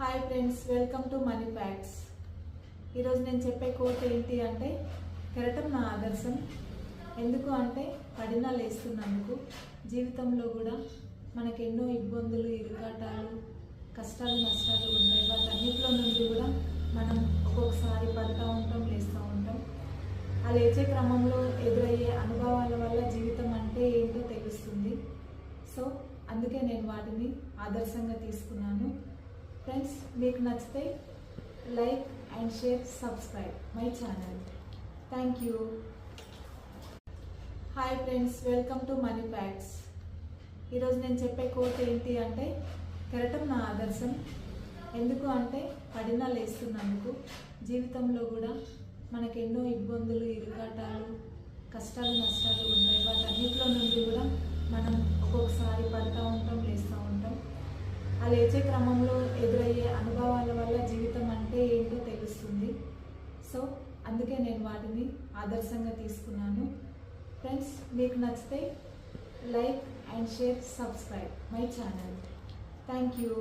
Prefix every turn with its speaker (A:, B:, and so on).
A: Hi friends, welcome to money facts. ఈరోజు నేను చెప్పే కోట్ ఏంటి అంటే, కెరటం నా ఆదర్శం. ఎందుకు అంటే, పడినా లేస్తున్నందుకు. జీవితంలో కూడా మనకు ఎన్నో ఇబ్బందులు, ఇరుకాటాలు, కష్టాలు, నష్టాలు ఉంటాయి. వాటన్నిటిలో నుండి కూడా మనం ఒక్కొక్కసారి పడుతూ ఉంటాం, లేస్తూ ఉంటాం. ఆ లేచే క్రమంలో ఎదురయ్యే అనుభవాల వల్ల జీవితం అంటే ఏంటో తెలుస్తుంది. సో అందుకే నేను వాటిని ఆదర్శంగా తీసుకున్నాను. ఫ్రెండ్స్, మీకు నచ్చితే like and share, subscribe my channel. Thank you. Hi friends, welcome to money facts. ఈరోజు నేను చెప్పే కోట్ ఏంటి అంటే, కెరటం నా ఆదర్శం. ఎందుకు అంటే, పడినా లేస్తున్నందుకు. జీవితంలో కూడా మనకు ఎన్నో ఇబ్బందులు, ఇరుకాటాలు, కష్టాలు, నష్టాలు ఉంటాయి. వాటన్నిటిలో నుండి కూడా మనం ఒక్కొక్కసారి పడుతూ ఉంటాం, లేస్తూ ఉంటాం. ఆ లేచే క్రమంలో ఎదురయ్యే అనుభవాల వల్ల జీవితం అంటే ఏంటో తెలుస్తుంది. సో అందుకే నేను వాటిని ఆదర్శంగా తీసుకున్నాను. ఫ్రెండ్స్, మీకు నచ్చితే like and share, subscribe my channel. Thank you.